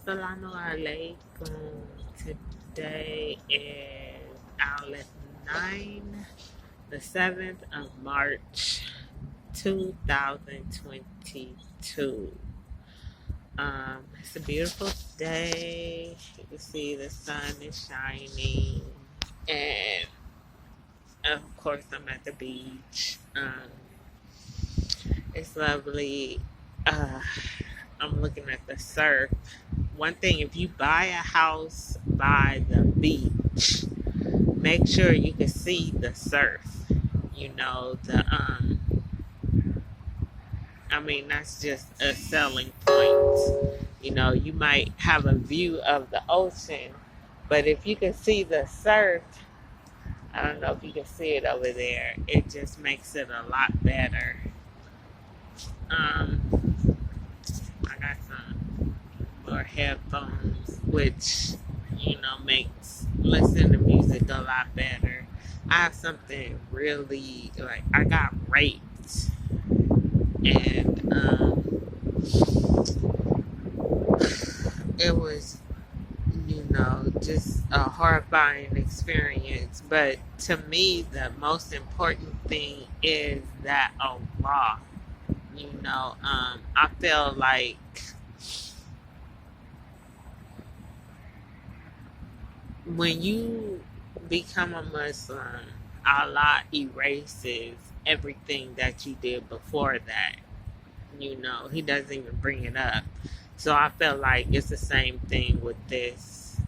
Assalamu alaikum. Today is Al-Ethnain, the 7th of March, 2022. It's a beautiful day. You can see the sun is shining. And of course, I'm at the beach. It's lovely. Uh, I'm looking at the surf. One thing, if you buy a house by the beach, make sure you can see the surf. That's just a selling point. You might have a view of the ocean, but if you can see the surf, I don't know if you can see it over there, it just makes it a lot better. I got some more headphones, which, makes listening to music a lot better. I have something really, I got raped, and it was, just a horrifying experience. But to me, the most important thing is that Allah, I feel like when you become a Muslim, Allah erases everything that you did before that. He doesn't even bring it up. So I feel like it's the same thing with this.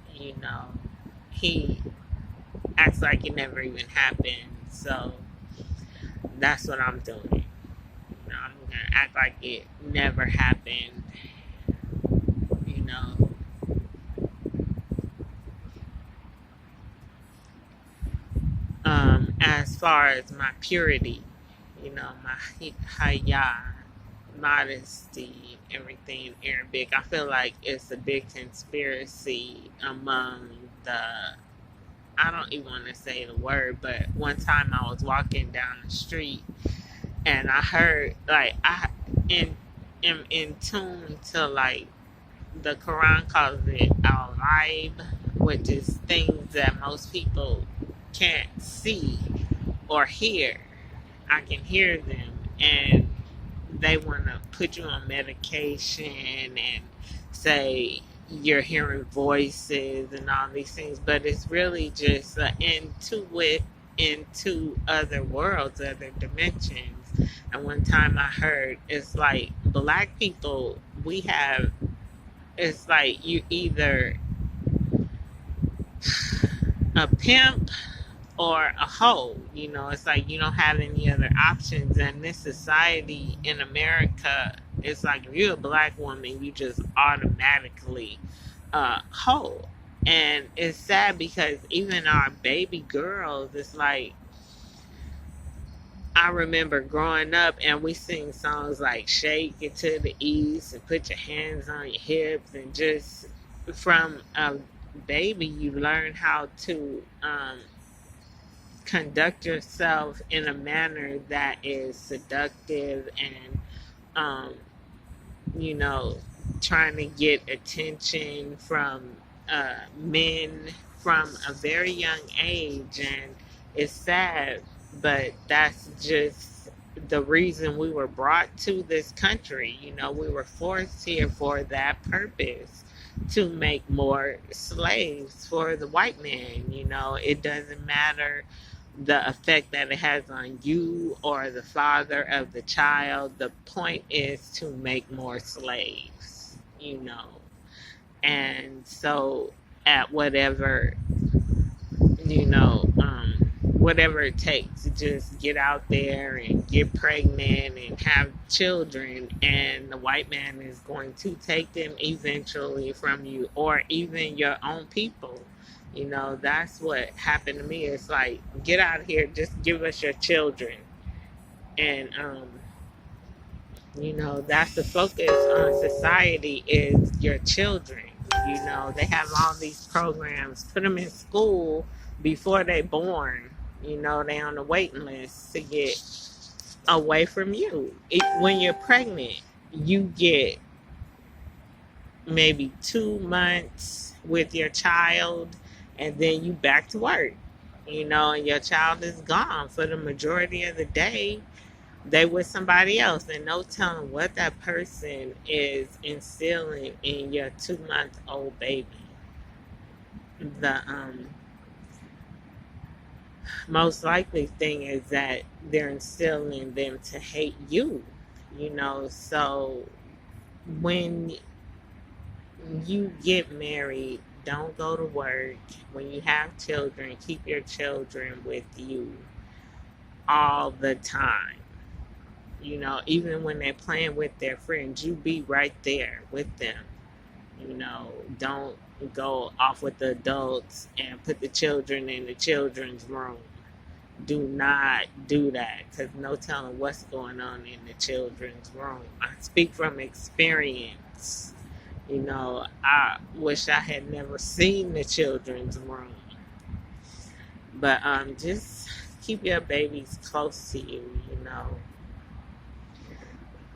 He acts like it never even happened. So that's what I'm doing. I'm going to act like it never happened. As far as my purity, my haya, modesty, everything in Arabic, I feel like it's a big conspiracy among I don't even want to say the word, but one time I was walking down the street and I heard, I am in tune to, the Quran calls it al-ghaib, which is things that most people can't see or hear. I can hear them, and they want to put you on medication and say you're hearing voices and all these things, but it's really just into other worlds, other dimensions. And one time I heard, it's like black people, it's like you either a pimp or a hoe. It's like you don't have any other options. And this society in America, it's like if you're a black woman, you just automatically hoe. And it's sad because even our baby girls, it's like, I remember growing up and we sing songs like Shake It to the East and Put Your Hands on Your Hips, and just from a baby you learn how to conduct yourself in a manner that is seductive and trying to get attention from men from a very young age. And it's sad, but that's just the reason we were brought to this country. We were forced here for that purpose, to make more slaves for the white man. It doesn't matter the effect that it has on you or the father of the child. The point is to make more slaves, and so at whatever whatever it takes to just get out there and get pregnant and have children, and the white man is going to take them eventually from you, or even your own people. That's what happened to me. It's like, get out of here, just give us your children. And that's the focus on society, is your children. They have all these programs, put them in school before they're born. They on the waiting list to get away from you. When you're pregnant, you get maybe 2 months with your child, and then you back to work, and your child is gone for the majority of the day. They with somebody else, and no telling what that person is instilling in your 2 month old baby. The most likely thing is that they're instilling them to hate you. So when you get married, don't go to work. When you have children, keep your children with you all the time. Even when they're playing with their friends, you be right there with them. Don't go off with the adults and put the children in the children's room. Do not do that, because no telling what's going on in the children's room. I speak from experience. I wish I had never seen the children's room. But just keep your babies close to you.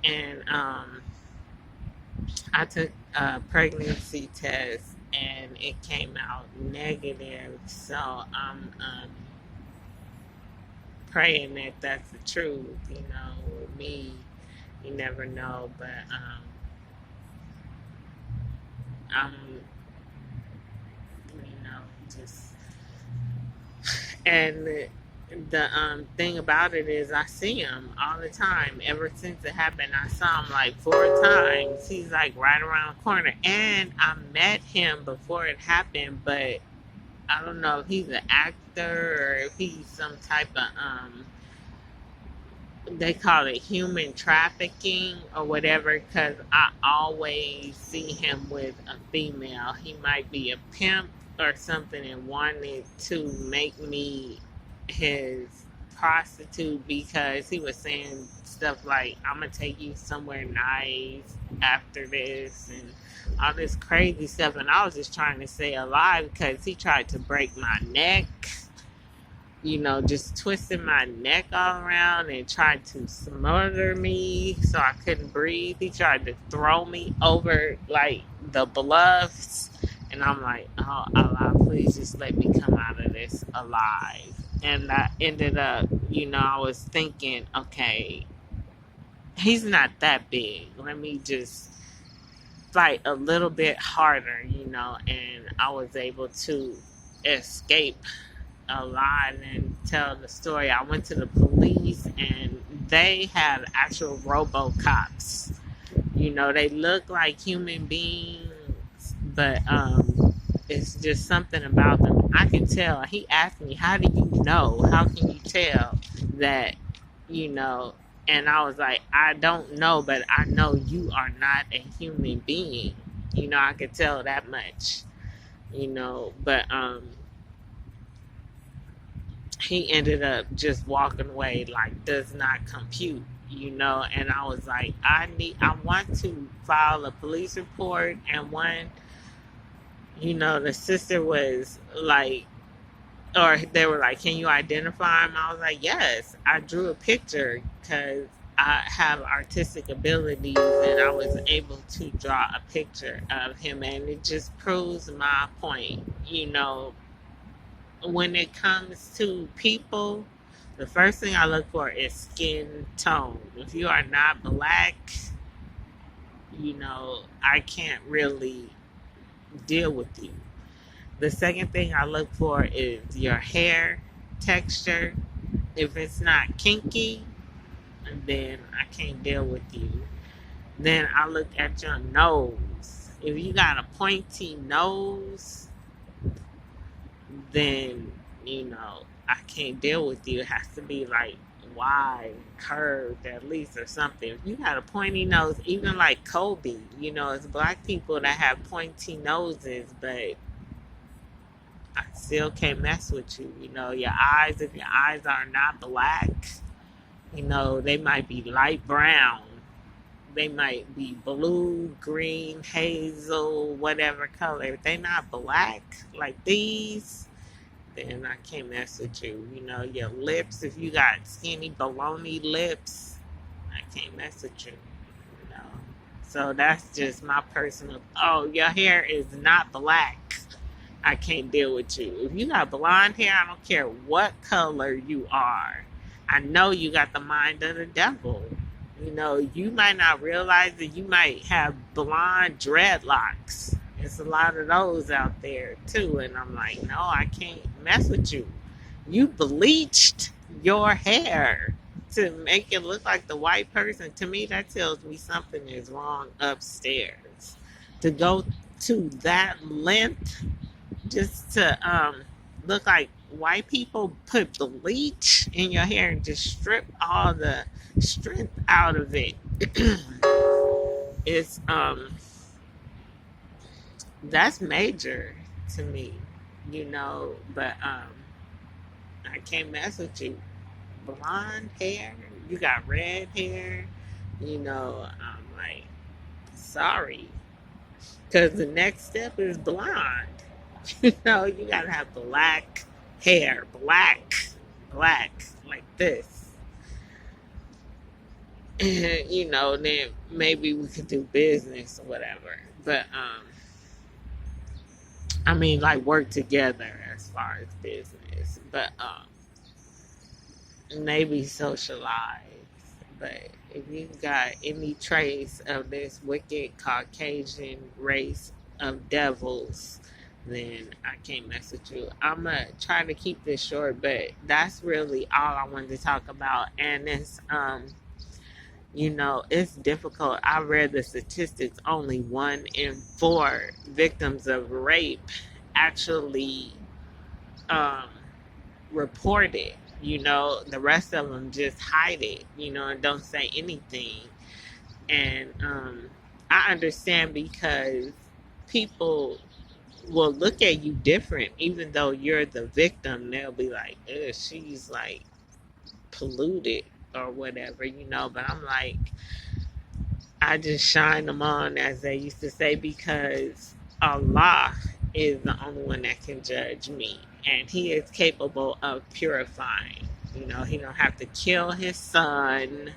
And I took a pregnancy test and it came out negative. So I'm praying that that's the truth. With me, you never know. But I'm, just. And the thing about it is, I see him all the time. Ever since it happened, I saw him like 4 times. He's like right around the corner. And I met him before it happened, but I don't know if he's an actor or if he's some type of they call it human trafficking or whatever, because I always see him with a female. He might be a pimp or something and wanted to make me his prostitute, because he was saying stuff like, I'm gonna take you somewhere nice after this and all this crazy stuff. And I was just trying to stay alive because he tried to break my neck, just twisting my neck all around and tried to smother me so I couldn't breathe. He tried to throw me over like the bluffs. And I'm like, oh, Allah, please just let me come out of this alive. And I ended up, I was thinking, okay, he's not that big. Let me just fight a little bit harder, and I was able to escape alive and tell the story. I went to the police and they have actual RoboCops. They look like human beings, but it's just something about them. I can tell. He asked me, how do you know? How can you tell that, and I was like, I don't know, but I know you are not a human being. I could tell that much, but he ended up just walking away, like, does not compute, and I was like, I want to file a police report. And one, the sister was like, or they were like, can you identify him? I was like, yes, I drew a picture because I have artistic abilities and I was able to draw a picture of him, and it just proves my point. When it comes to people, the first thing I look for is skin tone. If you are not black, I can't really deal with you. The second thing I look for is your hair texture. If it's not kinky, then I can't deal with you. Then I look at your nose. If you got a pointy nose, then, I can't deal with you. It has to be like wide, curved at least, or something. If you got a pointy nose, even like Kobe, it's black people that have pointy noses, but I still can't mess with you. Your eyes, if your eyes are not black, they might be light brown. They might be blue, green, hazel, whatever color. If they're not black like these, then I can't mess with you. Your lips, if you got skinny baloney lips, I can't mess with you. So that's just my personal. Oh, your hair is not black. I can't deal with you. If you got blonde hair, I don't care what color you are. I know you got the mind of the devil. You know, you might not realize that you might have blonde dreadlocks. There's a lot of those out there too. And I'm like, no, I can't mess with you. You bleached your hair to make it look like the white person. To me, that tells me something is wrong upstairs. To go to that length just to look like white people, put bleach in your hair and just strip all the strength out of it. It's that's major to me, you know, but I can't mess with you. Blonde hair, you got red hair, you know, I'm like, sorry. Because the next step is blonde. You know, you gotta have black hair, black, like this. And, you know, then maybe we could do business or whatever. But, I mean, like work together as far as business. But, maybe socialize. But if you got any trace of this wicked Caucasian race of devils, then I can't mess with you. I'm going to try to keep this short, but that's really all I wanted to talk about. And it's, you know, it's difficult. I read the statistics. Only 1 in 4 victims of rape actually um, report it. You know, the rest of them just hide it, you know, and don't say anything. And I understand because people will look at you different, even though you're the victim. They'll be like, ugh, she's like polluted or whatever, you know. But I'm like, I just shine them on, as they used to say, because Allah is the only one that can judge me, and He is capable of purifying. You know, He don't have to kill His son,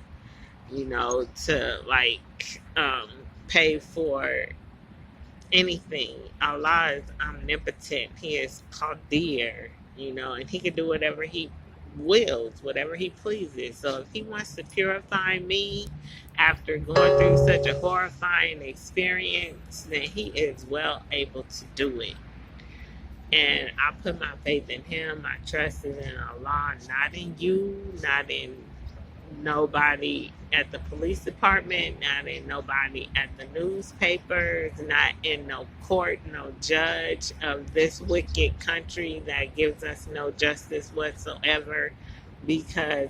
you know, to like pay for anything. Allah is omnipotent. He is Qadir, you know, and He can do whatever He wills, whatever He pleases. So if He wants to purify me after going through such a horrifying experience, then He is well able to do it. And I put my faith in Him. My trust is in Allah, not in you, not in nobody at the police department, not in nobody at the newspapers, not in no court, no judge of this wicked country that gives us no justice whatsoever, because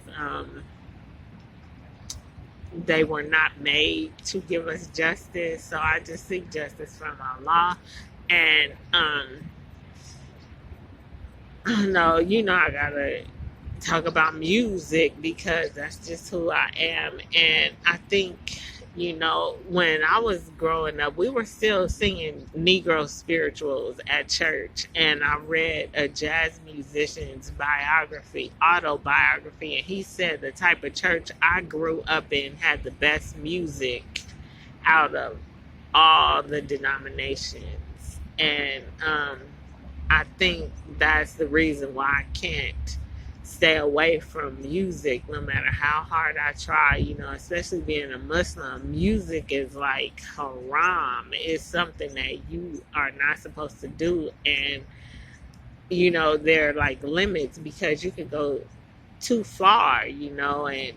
they were not made to give us justice. So I just seek justice from Allah. And no, you know, I gotta talk about music because that's just who I am. And I think, you know, when I was growing up, we were still singing Negro spirituals at church. And I read a jazz musician's autobiography, and he said the type of church I grew up in had the best music out of all the denominations. And I think that's the reason why I can't stay away from music no matter how hard I try, you know, especially being a Muslim. Music is like haram. It's something that you are not supposed to do. And, you know, there are like limits because you can go too far, you know, and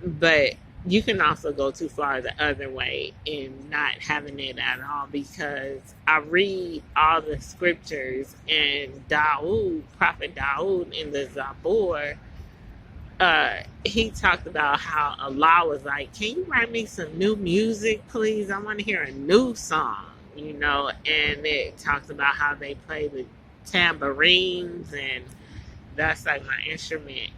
but you can also go too far the other way in not having it at all, because I read all the scriptures, and Prophet Dawood in the Zabur, he talked about how Allah was like, can you write me some new music, please? I want to hear a new song, you know. And it talks about how they play the tambourines, and that's like my instrument.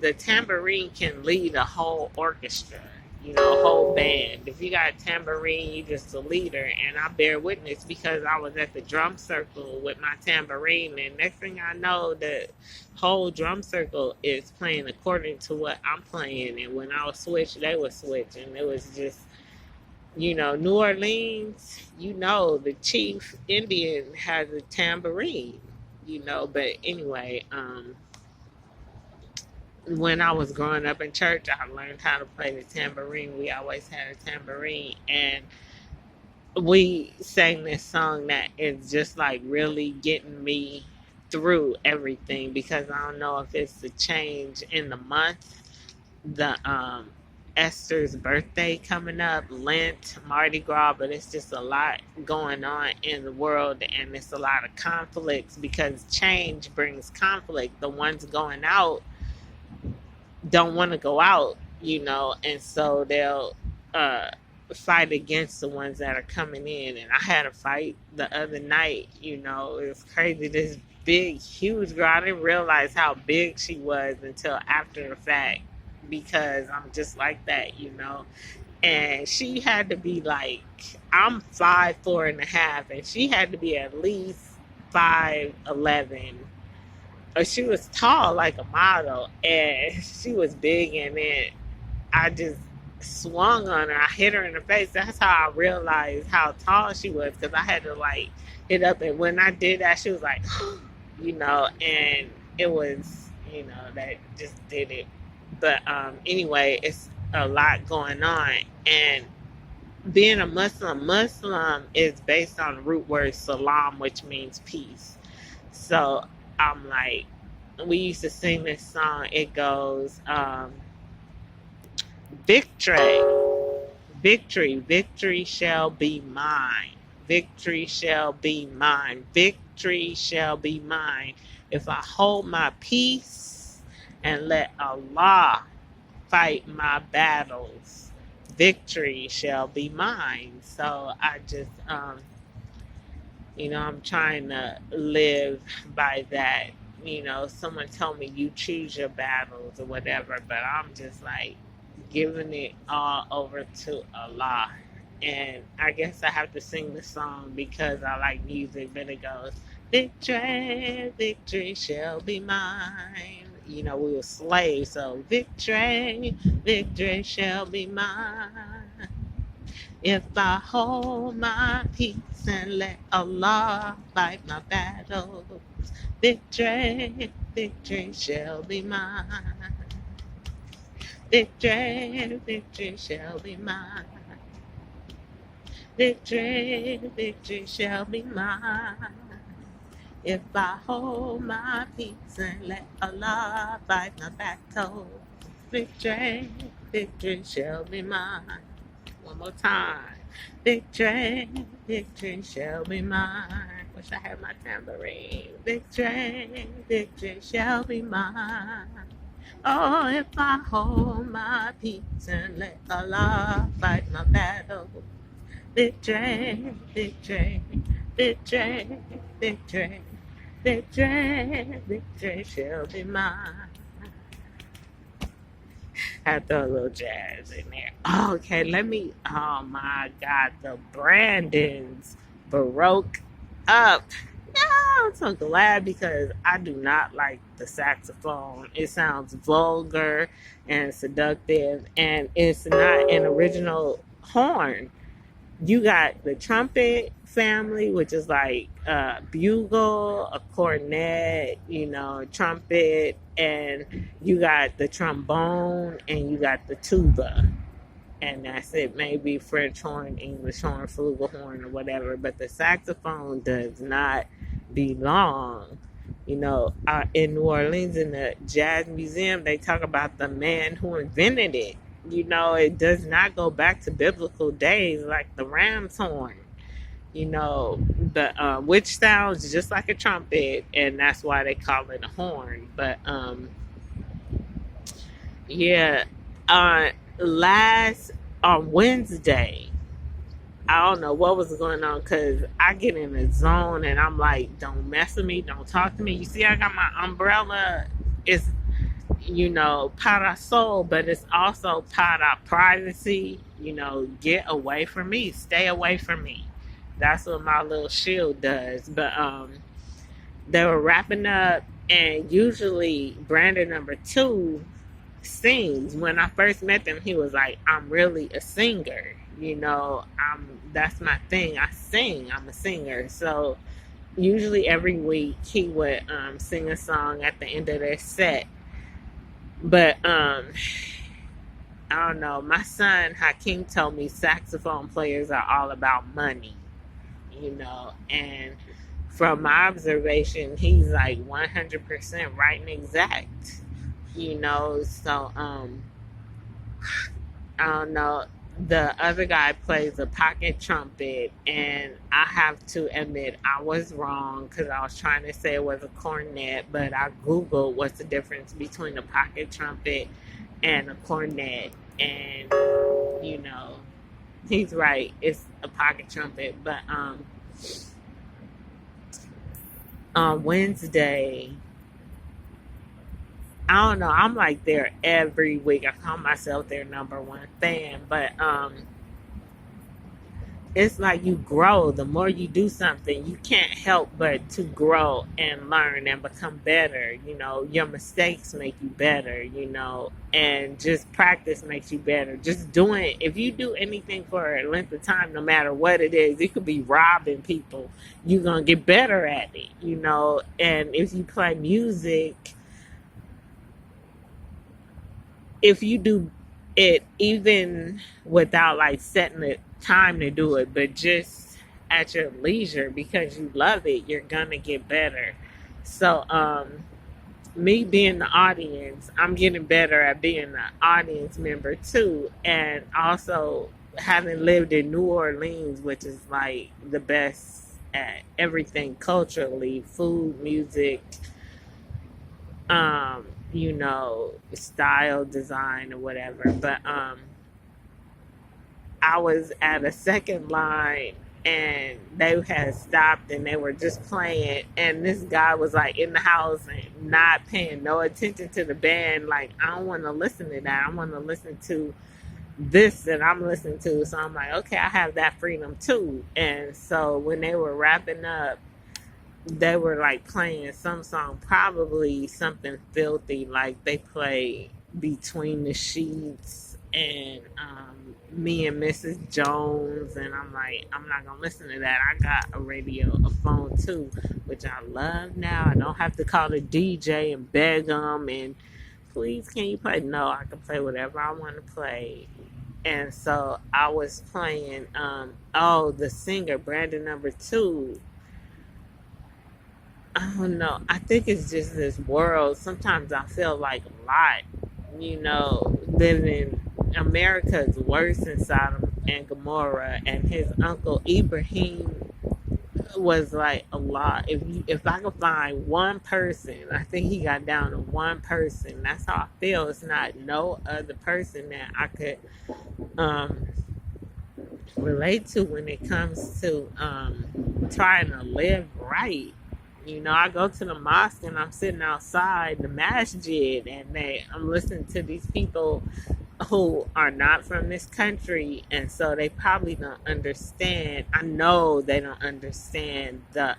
The tambourine can lead a whole orchestra, you know, a whole band. If you got a tambourine, you just a leader. And I bear witness because I was at the drum circle with my tambourine, and next thing I know, the whole drum circle is playing according to what I'm playing. And when I was switch, they would switch, and it was just New Orleans, the chief Indian has a tambourine, but anyway, when I was growing up in church, I learned how to play the tambourine. We always had a tambourine, and we sang this song that is just like really getting me through everything because I don't know if it's the change in the month, the Esther's birthday coming up, Lent, Mardi Gras, but it's just a lot going on in the world and it's a lot of conflicts because change brings conflict. The ones going out don't want to go out, and so they'll uh, fight against the ones that are coming in. And I had a fight the other night, it was crazy. This big, huge girl, I didn't realize how big she was until after the fact because I'm just like that. And she had to be like, I'm 5'4.5", and she had to be at least 5'11", or she was tall like a model, and she was big, and then I just swung on her. I hit her in the face. That's how I realized how tall she was because I had to like hit up, and when I did that, she was like, and it was, that just did it. But anyway, it's a lot going on, and being a Muslim is based on the root word salam, which means peace. So I'm like, we used to sing this song. It goes, victory, victory, victory shall be mine. Victory shall be mine. Victory shall be mine. If I hold my peace and let Allah fight my battles, victory shall be mine. So I just, I'm trying to live by that. Someone told me you choose your battles or whatever, but I'm just like giving it all over to Allah. And I guess I have to sing the song because I like music, but it goes, victory, victory shall be mine. We were slaves, so victory, victory shall be mine. If I hold my peace and let Allah fight my battles, victory, victory shall be mine. Victory, victory shall be mine. Victory, victory shall be mine. If I hold my peace and let Allah fight my battles, victory, victory shall be mine. One more time. Victory, victory shall be mine. Wish I had my tambourine. Victory, victory shall be mine. Oh, if I hold my peace and let Allah fight my battle. Victory, victory, victory, victory, victory, victory shall be mine. I throw a little jazz in there. Okay, oh my God, the Brandons broke up. No, I'm so glad because I do not like the saxophone. It sounds vulgar and seductive, and it's not an original horn. You got the trumpet family, which is like a bugle, a cornet, trumpet, and you got the trombone, and you got the tuba. And that's it. Maybe French horn, English horn, flugelhorn, or whatever. But the saxophone does not belong. In New Orleans, in the Jazz Museum, they talk about the man who invented it. It does not go back to biblical days like the ram's horn. Which sounds just like a trumpet, and that's why they call it a horn. But yeah, on Wednesday, I don't know what was going on because I get in a zone and I'm like, don't mess with me, don't talk to me. You see, I got my umbrella. It's parasol, but it's also para privacy. Get away from me, stay away from me. That's what my little shield does. But they were wrapping up, and usually Brandon number 2 sings. When I first met them, he was like, I'm really a singer. That's my thing. I sing. I'm a singer. So usually every week he would sing a song at the end of their set. But I don't know. My son Hakeem told me saxophone players are all about money, and from my observation, he's like 100% right and exact, So I don't know. The other guy plays a pocket trumpet, and I have to admit I was wrong because I was trying to say it was a cornet, but I googled what's the difference between a pocket trumpet and a cornet, and you know he's right. It's a pocket trumpet, but on Wednesday, I don't know. I'm like there every week. I call myself their number one fan, but it's like you grow. The more you do something, you can't help but to grow and learn and become better. Your mistakes make you better, and just practice makes you better. Just doing, if you do anything for a length of time, no matter what it is, it could be robbing people, you're going to get better at it, and if you play music, if you do it even without like setting the time to do it, but just at your leisure because you love it, you're gonna get better. So me being the audience, I'm getting better at being an audience member too, and also having lived in New Orleans, which is like the best at everything culturally, food, music, style, design, or whatever. But I was at a second line and they had stopped and they were just playing, and this guy was like in the house and not paying no attention to the band. Like, I don't want to listen to that. I want to listen to this that I'm listening to. So I'm like, okay, I have that freedom too. And so when they were wrapping up, they were like playing some song, probably something filthy, like they play Between the Sheets and Me and Mrs. Jones, and I'm like, I'm not gonna listen to that. I got a radio, a phone too, which I love now. I don't have to call the DJ and beg them and please can you play. No, I can play whatever I want to play. And so I was playing the singer Brandon number 2. I don't know. I think it's just this world. Sometimes I feel like a lot, living America's worse in Sodom and Gomorrah, and his uncle Ibrahim was like a lot. If I could find one person, I think he got down to one person. That's how I feel. It's not no other person that I could um, relate to when it comes to trying to live right. I go to the mosque and I'm sitting outside the masjid, and I'm listening to these people who are not from this country, and so they probably don't understand. I know they don't understand the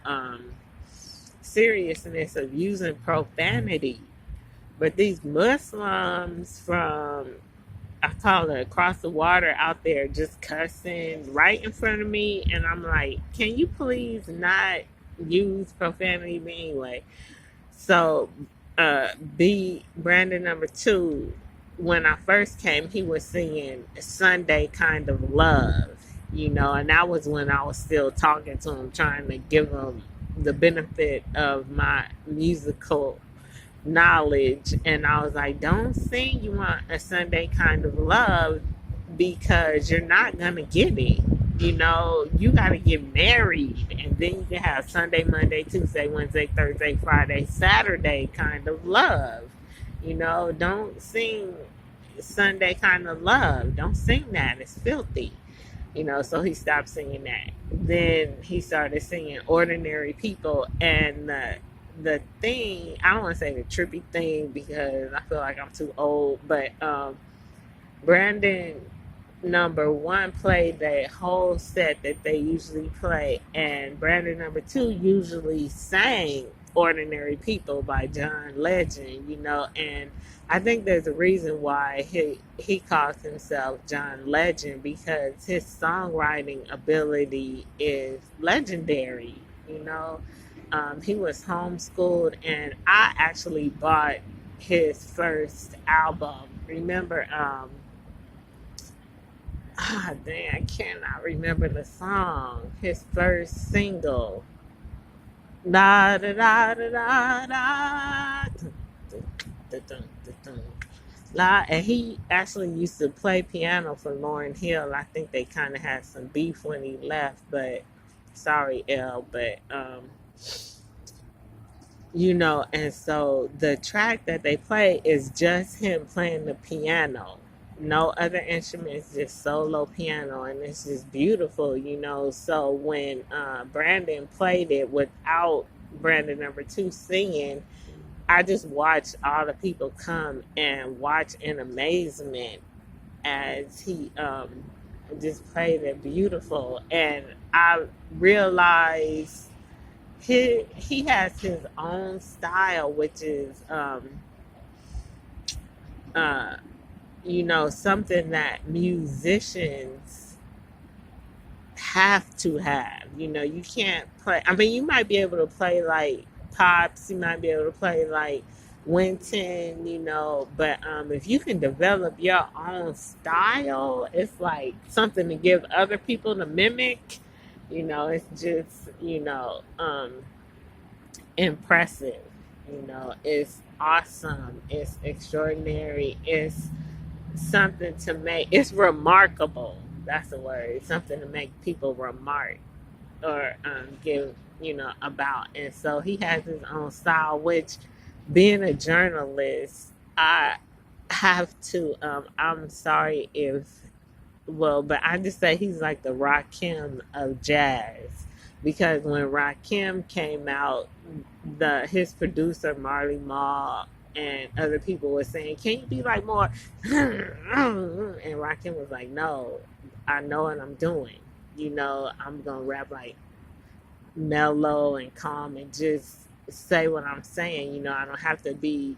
seriousness of using profanity. But these Muslims from, I call it across the water, out there just cussing right in front of me, and I'm like, can you please not use profanity anyway? So B Brandon number 2, when I first came, he was singing Sunday Kind of Love, and that was when I was still talking to him, trying to give him the benefit of my musical knowledge. And I was like, don't sing you want a Sunday Kind of Love because you're not going to get it. You got to get married, and then you can have Sunday, Monday, Tuesday, Wednesday, Thursday, Friday, Saturday Kind of Love. Don't sing Sunday Kind of Love. Don't sing that. It's filthy. So he stopped singing that. Then he started singing Ordinary People. And the thing, I don't want to say the trippy thing because I feel like I'm too old, but Brandon number 1 played that whole set that they usually play, and Brandon number 2 usually sang Ordinary People by John Legend, and I think there's a reason why he calls himself John Legend, because his songwriting ability is legendary, you know. He was homeschooled, and I actually bought his first album. Remember, dang, I cannot remember the song. His first single. Da da da da da da. Dun, dun, dun, dun, dun, dun. And he actually used to play piano for Lauryn Hill. I think they kind of had some beef when he left, but sorry, L. But and so the track that they play is just him playing the piano. No other instruments, just solo piano, and it's just beautiful. So when Brandon played it without Brandon number 2 singing, I just watched all the people come and watch in amazement as he just played it beautiful. And I realized he has his own style, which is something that musicians have to have. You can't play. I mean, you might be able to play like Pops, you might be able to play like Winton, but if you can develop your own style, it's like something to give other people to mimic. It's just, impressive. It's awesome. It's extraordinary. It's something to make, it's remarkable. That's the word. It's something to make people remark or give, about. And so he has his own style, which, being a journalist, I have to, I'm sorry but I just say he's like the Rakim of jazz, because when Rakim came out, his producer Marley Marl and other people were saying, "Can you be like more?" And Rakim was like, "No, I know what I'm doing. I'm gonna rap like mellow and calm and just say what I'm saying. I don't have to be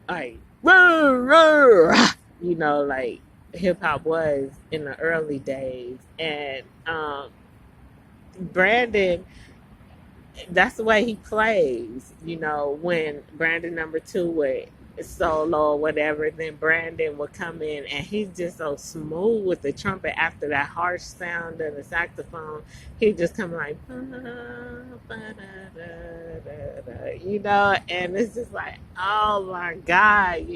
like, like hip hop was in the early days." And Brandon, that's the way he plays. When Brandon number 2 would solo or whatever, then Brandon would come in and he's just so smooth with the trumpet. After that harsh sound of the saxophone, he just come like, and it's just like, oh my God,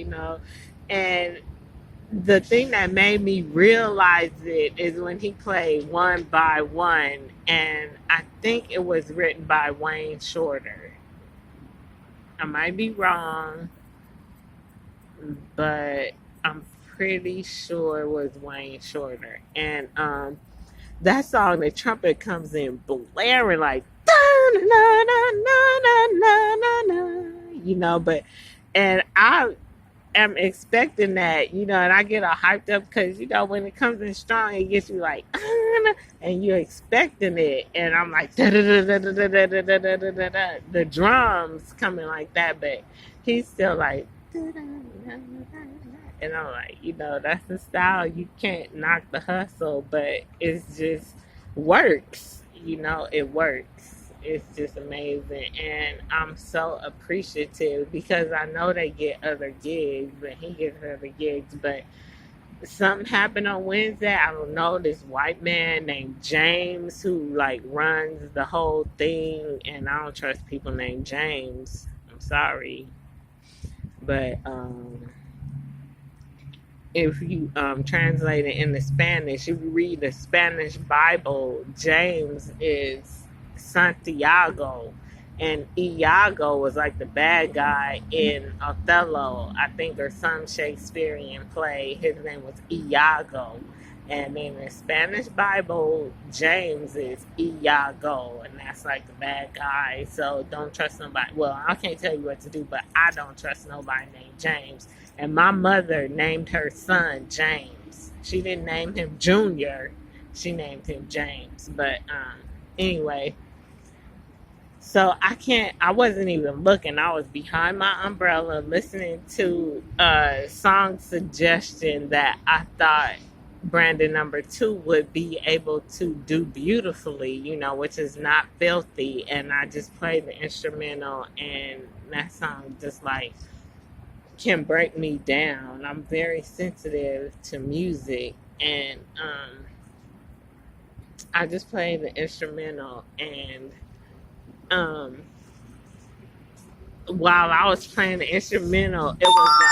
and the thing that made me realize it is when he played One by One, and I think it was written by Wayne Shorter. I might be wrong, but I'm pretty sure it was Wayne Shorter. And that song, the trumpet comes in blaring like, but, and I am expecting that, and I get all hyped up because, when it comes in strong, it gets you like, and you're expecting it, and I'm like, the drums coming like that, but he's still like, and I'm like, that's the style. You can't knock the hustle, but it's just works, it works. It's just amazing, and I'm so appreciative because I know they get other gigs, but he gets other gigs. But something happened on Wednesday. I don't know, this white man named James who like runs the whole thing, and I don't trust people named James. I'm sorry, but if you translate it into Spanish, if you read the Spanish Bible, James is Santiago, and Iago was like the bad guy in Othello, I think, or some Shakespearean play. His name was Iago, and in the Spanish Bible, James is Iago, and that's like the bad guy. So don't trust nobody. Well, I can't tell you what to do, but I don't trust nobody named James. And my mother named her son James. She didn't name him Junior. She named him James. But anyway, So I wasn't even looking. I was behind my umbrella listening to a song suggestion that I thought Brandon number two would be able to do beautifully, which is not filthy. And I just played the instrumental, and that song just like can break me down. I'm very sensitive to music, and I just played the instrumental, and um, while I was playing the instrumental, it was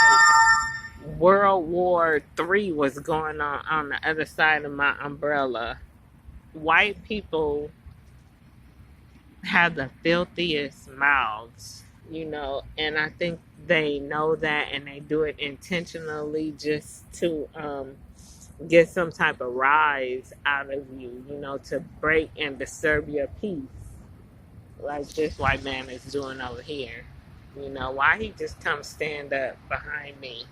like World War III was going on the other side of my umbrella. White people have the filthiest mouths, and I think they know that, and they do it intentionally just to get some type of rise out of you, to break and disturb your peace, like this white man is doing over here. Why he just come stand up behind me,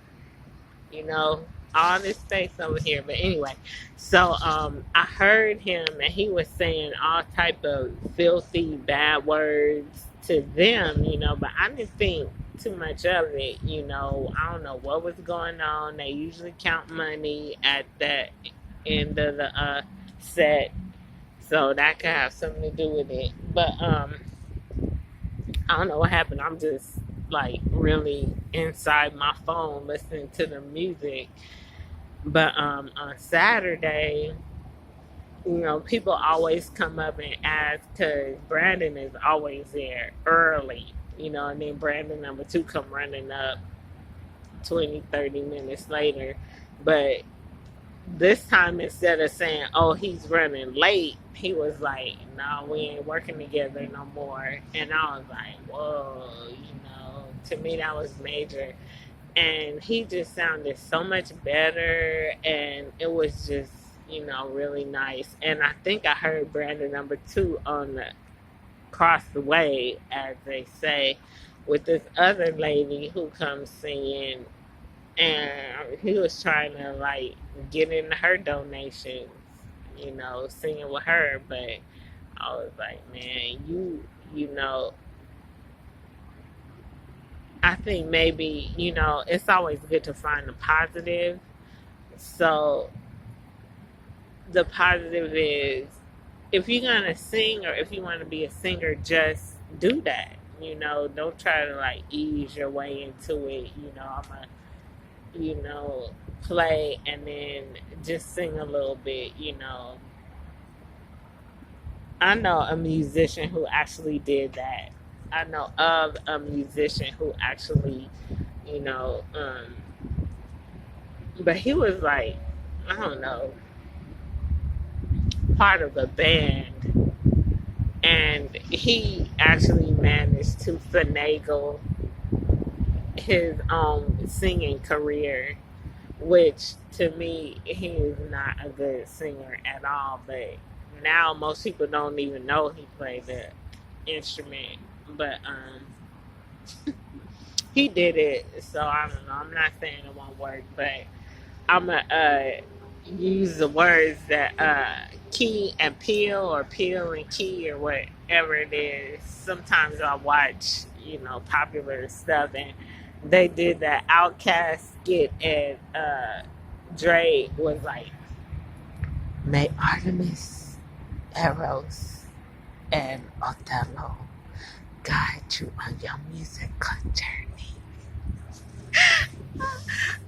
you know, all this space over here. But anyway, so I heard him, and he was saying all type of filthy bad words to them, but I didn't think too much of it. I don't know what was going on. They usually count money at that end of the set, so that could have something to do with it. But I don't know what happened. I'm just like really inside my phone listening to the music. But on Saturday, people always come up and ask because Brandon is always there early, and then Brandon number two come running up 20, 30 minutes later. But this time, instead of saying, oh, he's running late, he was like, no, we ain't working together no more. And I was like, whoa, to me that was major. And he just sounded so much better, and it was just, really nice. And I think I heard Brandon number two on the across the way, as they say, with this other lady who comes singing, and he was trying to like get in her donations, singing with her. But I was like, man, you know, I think maybe, it's always good to find the positive. So the positive is, if you're going to sing or if you want to be a singer, just do that. Don't try to like ease your way into it. I'm a, play and then just sing a little bit. I know a musician who actually did that. I know of a musician who actually, you know, um, but he was like, I don't know, part of a band, and he actually managed to finagle his own singing career, which to me, he is not a good singer at all. But now most people don't even know he played the instrument. But he did it, so I don't know. I'm not saying it won't work, but I'm gonna use the words that Key and Peel, or Peel and Key, or whatever it is. Sometimes I watch, popular stuff, and they did that Outcast skit, and Dre was like, "May Artemis, Eros, and Othello guide you on your musical journey."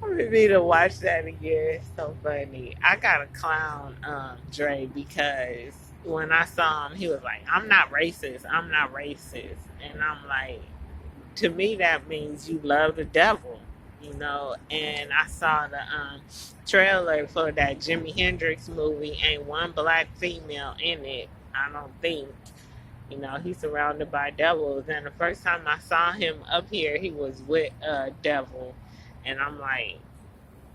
I need to watch that again. It's so funny. I got a clown Dre, because when I saw him, he was like, "I'm not racist. I'm not racist." And I'm like, to me, that means you love the devil. And I saw the trailer for that Jimi Hendrix movie. Ain't one black female in it, I don't think. He's surrounded by devils. And the first time I saw him up here, he was with a devil. And I'm like,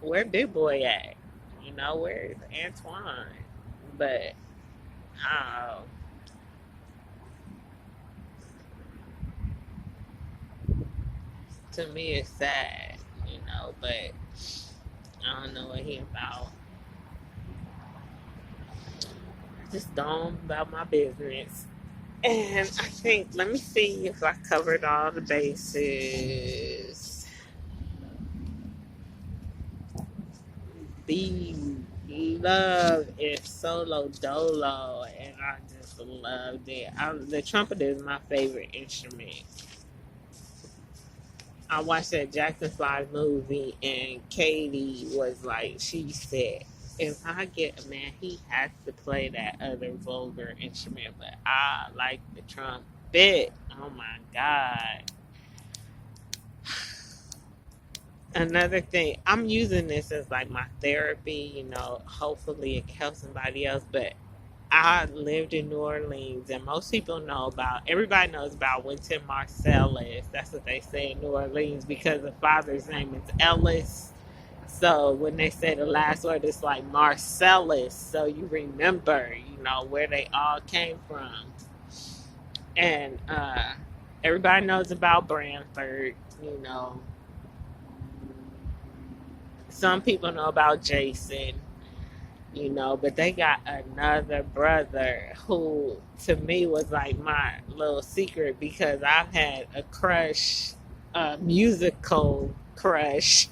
where Big Boy at? Where's Antoine? But, uh, to me, it's sad, but I don't know what he about. Just don't about my business. And I think, let me see if I covered all the bases. The love is solo dolo, and I just loved it. The trumpet is my favorite instrument. I watched that Jackson 5 movie, and Katie was like, she said, if I get a man, he has to play that other vulgar instrument, but I like the trumpet. Oh my God. Another thing, I'm using this as like my therapy, hopefully it can help somebody else, but I lived in New Orleans, and most people everybody knows about Wynton Marsalis. That's what they say in New Orleans because the father's name is Ellis. So when they say the last word, it's like Marcellus. So you remember, where they all came from. And everybody knows about Branford, Some people know about Jason, but they got another brother who to me was like my little secret because I've had a crush, a musical crush,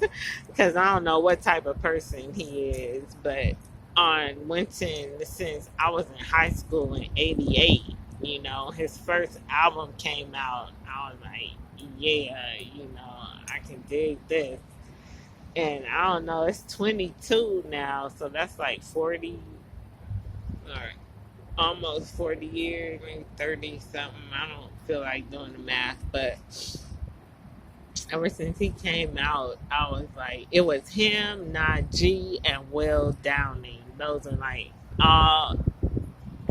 because I don't know what type of person he is, but on Wynton since I was in high school in '88, his first album came out. I was like, yeah, I can dig this. And I don't know, it's 22 now, so that's like 40, or almost 40 years, maybe 30 something. I don't feel like doing the math, but ever since he came out, I was like, it was him, Najee, and Will Downing. Those are like all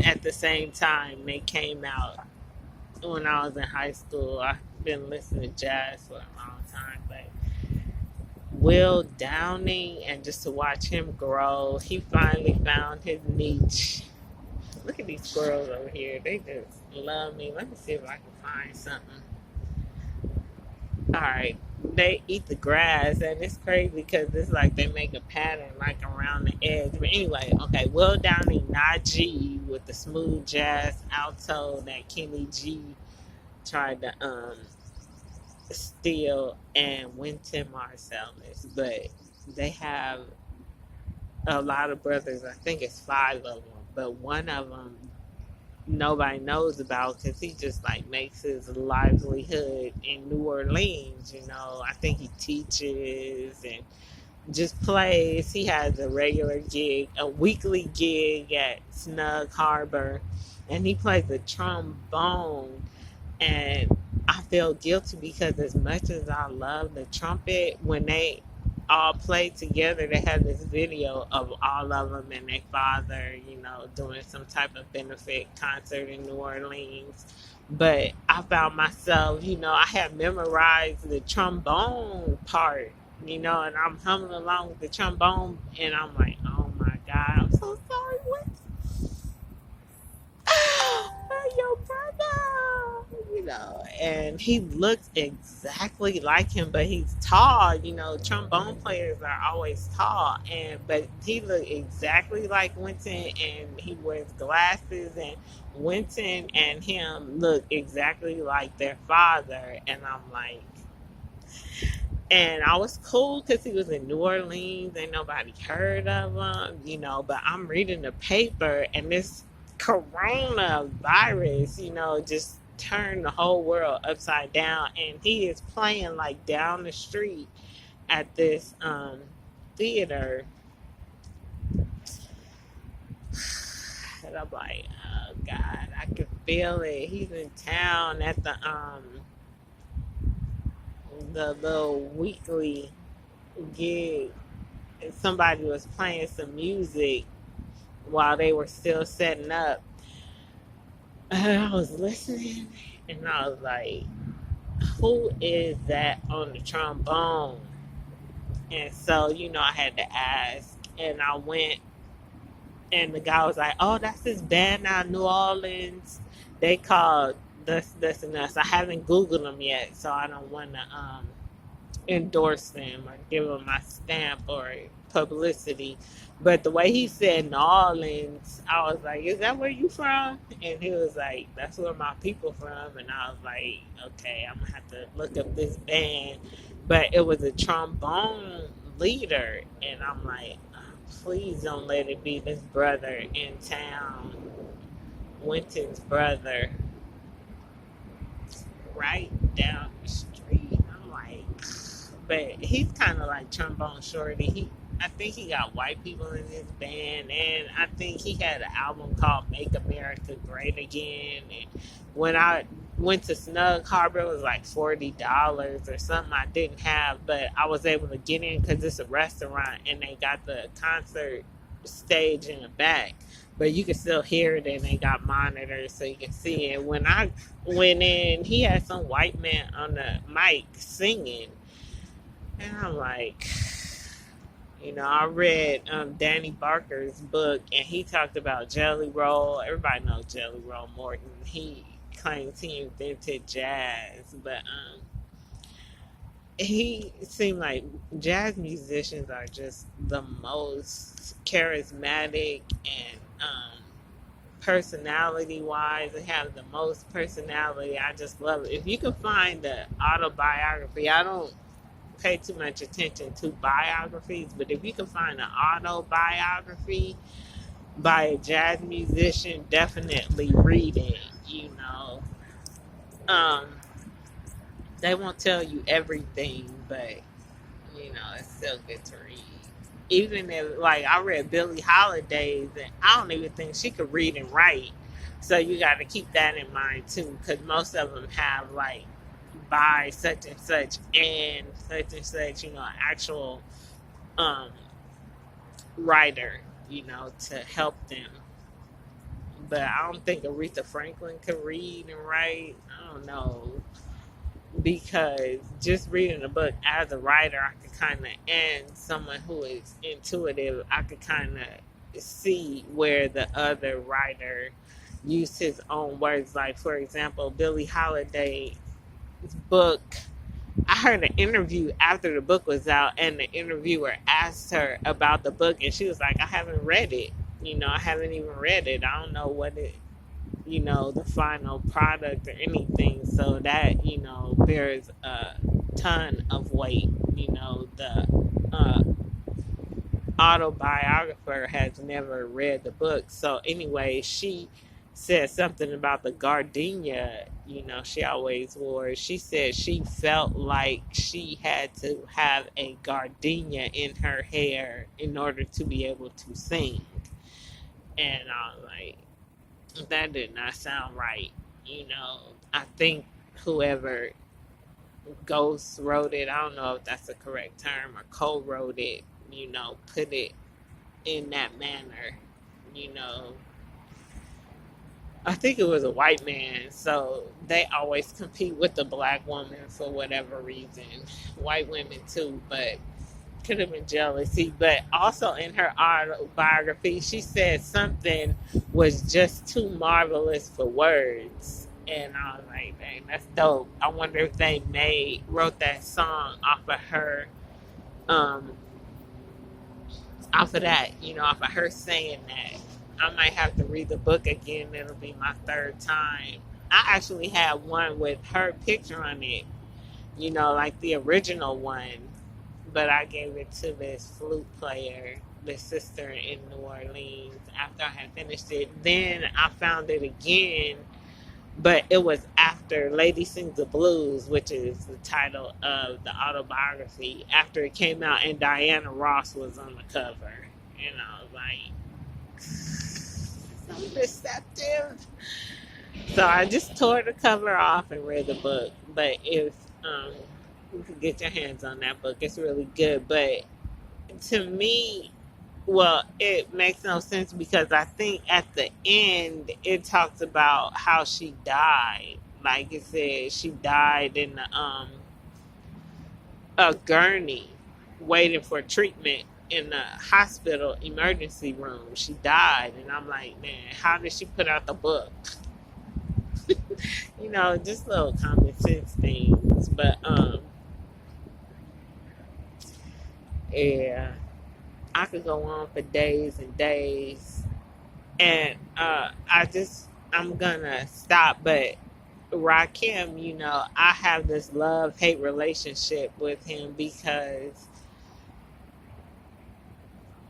at the same time they came out when I was in high school. I've been listening to jazz for a long time, but Will Downing, and just to watch him grow, he finally found his niche. Look at these squirrels over here. They just love me. Let me see if I can find something. All right. They eat the grass, and it's crazy because it's like they make a pattern like around the edge. But anyway, okay. Will Downing, Najee with the smooth jazz alto that Kenny G tried to steal, and Wynton Marsalis. But they have a lot of brothers. I think it's 5 of them, but one of them nobody knows about because he just like makes his livelihood in New Orleans. I think he teaches and just plays. He has a regular gig, a weekly gig at Snug Harbor, and he plays the trombone. And I feel guilty because as much as I love the trumpet, when they all played together, they had this video of all of them and their father, doing some type of benefit concert in New Orleans. But I found myself, I had memorized the trombone part, and I'm humming along with the trombone, and I'm like, oh my God, I'm so sorry. What? Your brother, and he looks exactly like him, but he's tall. Trombone players are always tall, but he looked exactly like Wynton, and he wears glasses, and Wynton and him look exactly like their father, and I'm like, and I was cool because he was in New Orleans, ain't nobody heard of him, but I'm reading the paper, and this coronavirus, just turned the whole world upside down, and he is playing like down the street at this theater, and I'm like, oh God, I can feel it. He's in town at the little weekly gig, and somebody was playing some music while they were still setting up. And I was listening, and I was like, who is that on the trombone? And so, I had to ask, and I went, and the guy was like, oh, that's this band out of New Orleans. They called this, and this. I haven't Googled them yet, so I don't want to endorse them or give them my stamp or publicity. But the way he said New Orleans, I was like, "Is that where you from?" And he was like, "That's where my people from." And I was like, "Okay, I'm gonna have to look up this band." But it was a trombone leader, and I'm like, "Oh, please don't let it be this brother in town, Winton's brother, right down the street." I'm like, but he's kind of like Trombone Shorty. I think he got white people in his band, and I think he had an album called "Make America Great Again." And when I went to Snug Harbor, it was like $40 or something I didn't have, but I was able to get in because it's a restaurant and they got the concert stage in the back. But you can still hear it, and they got monitors so you can see it. When I went in, he had some white man on the mic singing, and I'm like, I read Danny Barker's book, and he talked about Jelly Roll. Everybody knows Jelly Roll Morton. He claims he invented jazz, but he seemed like jazz musicians are just the most charismatic and personality wise. They have the most personality. I just love it. If you can find the autobiography, I don't pay too much attention to biographies, but if you can find an autobiography by a jazz musician, definitely read it. Um, they won't tell you everything, but it's still good to read. Even if, like, I read Billie Holiday's, and I don't even think she could read and write. So you got to keep that in mind too, because most of them have like by such and such, actual um, writer, to help them. But I don't think Aretha Franklin could read and write. I don't know. Because just reading a book as a writer, I could kind of, and someone who is intuitive, I could kind of see where the other writer used his own words. Like, for example, Billie Holiday's book, I heard an interview after the book was out, and the interviewer asked her about the book, and she was like, "I haven't read it. I haven't even read it. I don't know what it, the final product or anything." So that, bears a ton of weight. The autobiographer has never read the book. So anyway, she said something about the gardenia, she always wore. She said she felt like she had to have a gardenia in her hair in order to be able to sing. And I was like, that did not sound right. I think whoever ghost wrote it, I don't know if that's the correct term, or co-wrote it, put it in that manner. I think it was a white man, so they always compete with the black woman for whatever reason. White women too, but could have been jealousy. But also in her autobiography, she said something was just too marvelous for words. And I was like, dang, that's dope. I wonder if they wrote that song off of her, off of that, off of her saying that. I might have to read the book again. It'll be my third time. I actually had one with her picture on it, like the original one. But I gave it to this flute player, this sister in New Orleans, after I had finished it. Then I found it again, but it was after Lady Sings the Blues, which is the title of the autobiography, after it came out, and Diana Ross was on the cover. And I was like, so deceptive. So I just tore the cover off and read the book. But if you can get your hands on that book, it's really good. But to me, well, it makes no sense, because I think at the end it talks about how she died. Like it says, she died in a gurney, waiting for treatment in the hospital emergency room. She died, and I'm like, man, how did she put out the book? Just little common sense things. But yeah, I could go on for days and days. And I'm gonna stop. But Rakim, I have this love hate relationship with him because,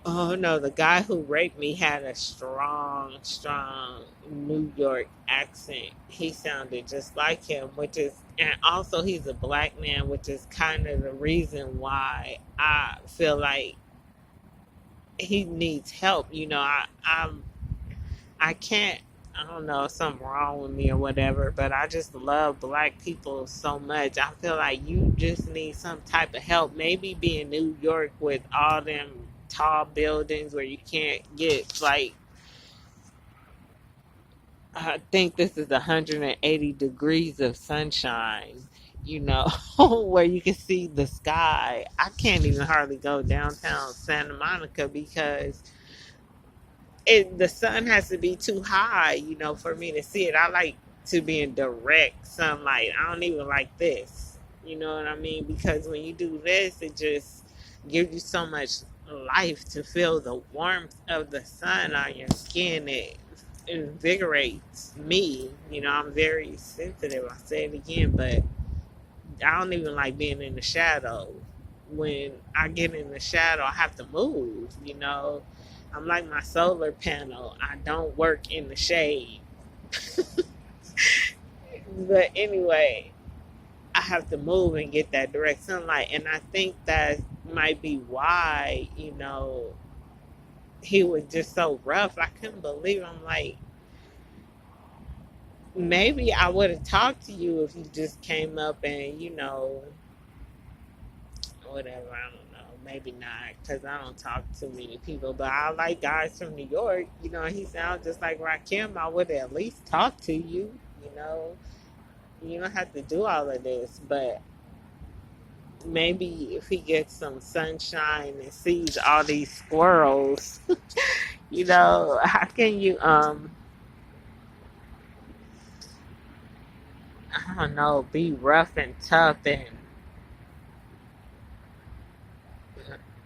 oh no, the guy who raped me had a strong, strong New York accent. He sounded just like him, and also he's a black man, which is kind of the reason why I feel like he needs help. I can't. I don't know, something wrong with me or whatever, but I just love black people so much. I feel like you just need some type of help. Maybe be in New York with all them tall buildings where you can't get, like, I think this is 180 degrees of sunshine, where you can see the sky. I can't even hardly go downtown Santa Monica because the sun has to be too high, for me to see it. I like to be in direct sunlight. I don't even like this. You know what I mean? Because when you do this, it just gives you so much life to feel the warmth of the sun on your skin. It invigorates me. I'm very sensitive. I say it again, but I don't even like being in the shadow. When I get in the shadow, I have to move. I'm like my solar panel. I don't work in the shade. But anyway, I have to move and get that direct sunlight. And I think that might be why, he was just so rough. I couldn't believe it. I'm like, maybe I would have talked to you if you just came up and, whatever. I don't know. Maybe not, because I don't talk to many people. But I like guys from New York. He sounds just like Rakim. I would at least talk to you. You don't have to do all of this. But maybe if he gets some sunshine and sees all these squirrels, how can you, I don't know, be rough and tough and,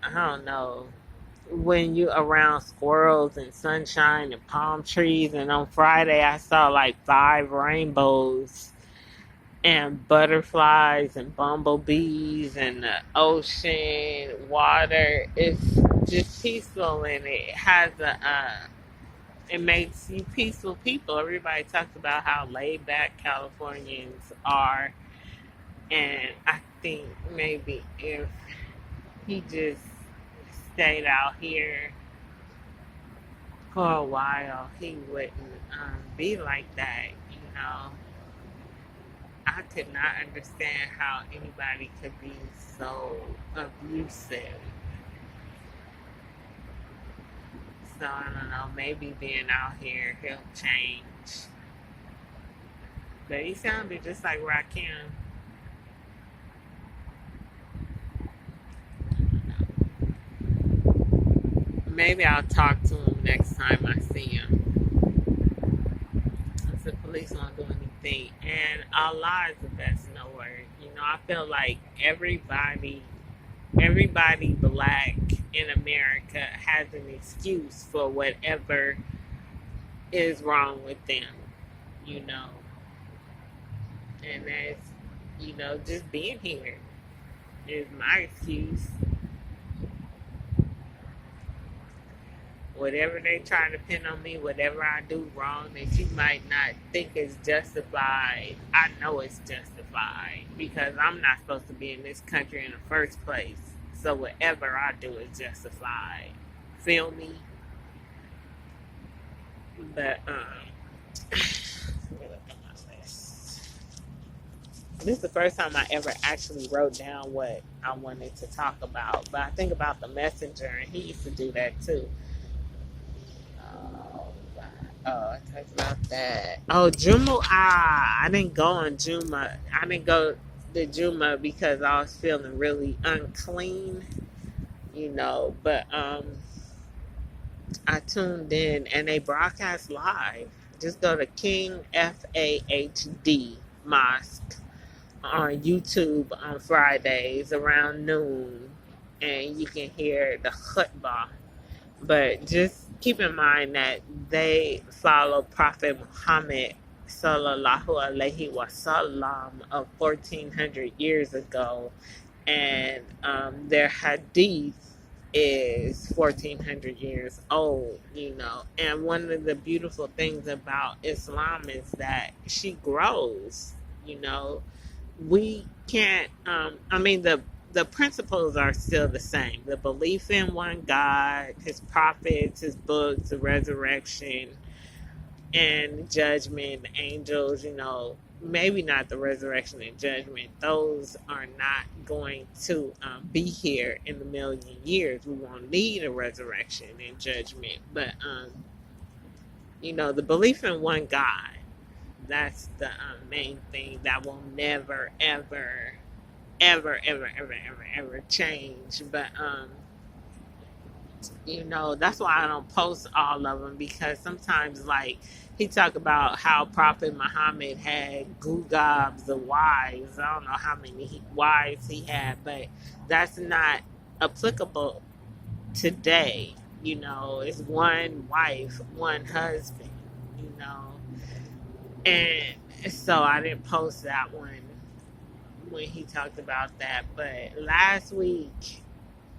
I don't know, when you around squirrels and sunshine and palm trees. And on Friday I saw like 5 rainbows and butterflies and bumblebees and the ocean water. It's just peaceful, and it makes you peaceful people. Everybody talks about how laid back Californians are, and I think maybe if he just stayed out here for a while, he wouldn't be like that. I could not understand how anybody could be so abusive. So I don't know, maybe being out here he'll change. But he sounded just like Rakim. Maybe I'll talk to him next time I see him. If the police won't do anything. And Allah is the best knower. I feel like everybody black in America has an excuse for whatever is wrong with them, you know. And that's, just being here is my excuse. Whatever they try to pin on me, whatever I do wrong that you might not think is justified, I know it's justified because I'm not supposed to be in this country in the first place. So whatever I do is justified. Feel me? But look at my list. This is the first time I ever actually wrote down what I wanted to talk about. But I think about the messenger, and he used to do that too. I talked about that. Oh, Juma. I didn't go on Juma. I didn't go to Juma because I was feeling really unclean, But I tuned in and they broadcast live. Just go to King FAHD Mosque on YouTube on Fridays around noon. and you can hear the khutbah. But just keep in mind that they follow Prophet Muhammad sallallahu alaihi wasallam of 1400 years ago, and their hadith is 1400 years old, and one of the beautiful things about Islam is that she grows. you know we can't I mean, the principles are still the same: the belief in one God, his prophets, his books, the resurrection and judgment, the angels. Maybe not the resurrection and judgment; those are not going to be here in the million years. We won't need a resurrection and judgment, but the belief in one God, that's the main thing that will never ever change. But that's why I don't post all of them, because sometimes, like, he talked about how Prophet Muhammad had gugabs of wives. I don't know how many wives he had, but that's not applicable today. It's one wife, one husband. you know and so I didn't post that one when he talked about that. But last week,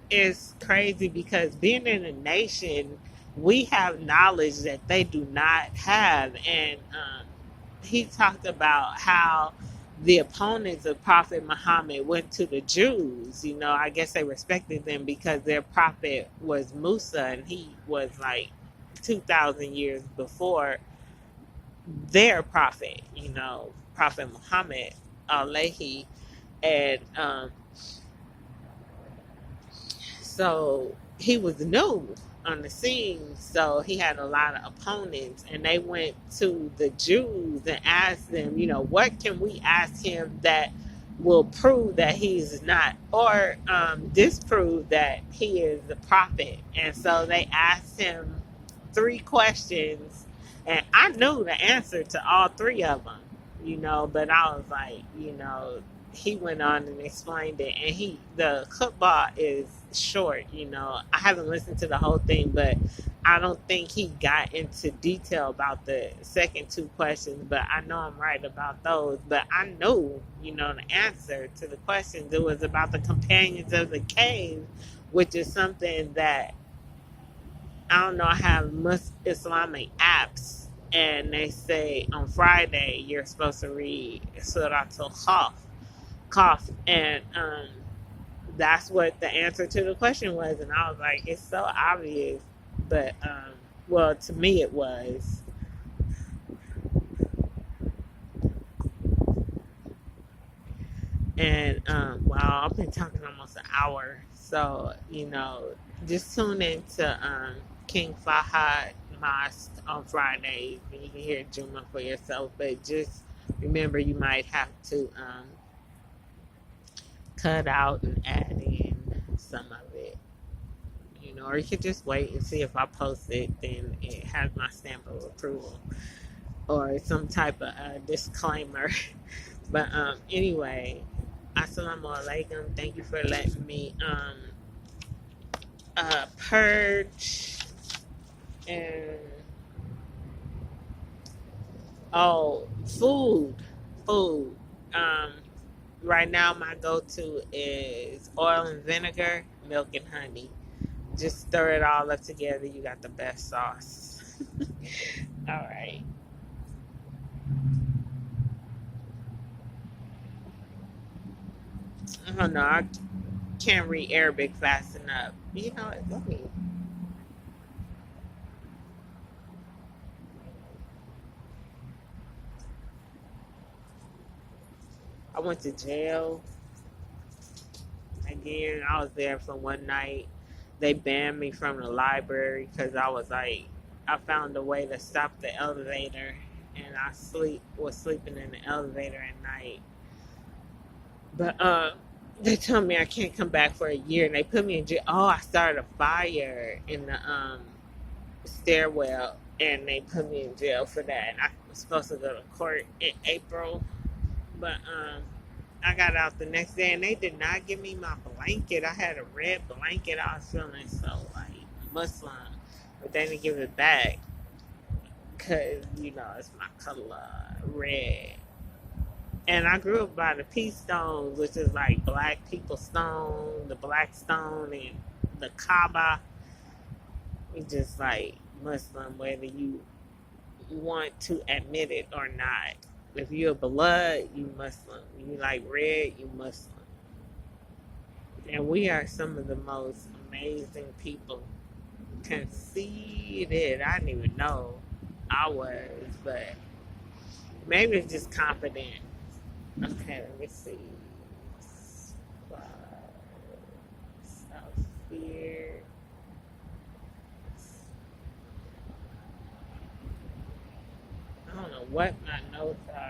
it's crazy because being in a nation, we have knowledge that they do not have. And he talked about how the opponents of Prophet Muhammad went to the Jews. I guess they respected them because their prophet was Musa, and he was like 2,000 years before their prophet, Prophet Muhammad, alayhi. And so he was new on the scene, so he had a lot of opponents, and they went to the Jews and asked them, what can we ask him that will prove that he's not, or disprove that he is the prophet. And so they asked him 3 questions, and I knew the answer to all 3 of them, but I was like, he went on and explained it, and the khutbah is short. I haven't listened to the whole thing, but I don't think he got into detail about the second 2 questions, but I know I'm right about those. But I know, the answer to the questions. It was about the companions of the cave, which is something that, I don't know, I have Islamic apps, and they say on Friday you're supposed to read Surah Al-Kahf, and that's what the answer to the question was. And I was like, it's so obvious, but well, to me it was. And wow, I've been talking almost an hour, so just tune in to King Fahad Mosque on Fridays, and you can hear Juma for yourself. But just remember, you might have to cut out and add in some of it, or you could just wait and see if I post it, then it has my stamp of approval or some type of disclaimer. But anyway, assalamu alaikum. Thank you for letting me purge. And food. Right now, my go-to is oil and vinegar, milk and honey. Just stir it all up together. You got the best sauce. All right. I don't know. I can't read Arabic fast enough. Let me. I went to jail again. I was there for one night. They banned me from the library because I found a way to stop the elevator, and I was sleeping in the elevator at night. But they told me I can't come back for a year, and they put me in jail. I started a fire in the stairwell, and they put me in jail for that. And I was supposed to go to court in April, but I got out the next day and they did not give me my blanket. I had a red blanket. I was feeling so like Muslim, but they didn't give it back because it's my color, red. And I grew up by the peace stones, which is like black people stone, the black stone, and the Kaaba. It's just like Muslim, whether you want to admit it or not. If you're blood, you Muslim. You like red, you Muslim. And we are some of the most amazing people. Conceited. I didn't even know I was, but maybe it's just confident. Okay, let me see. South Fear. I don't know what my notes are.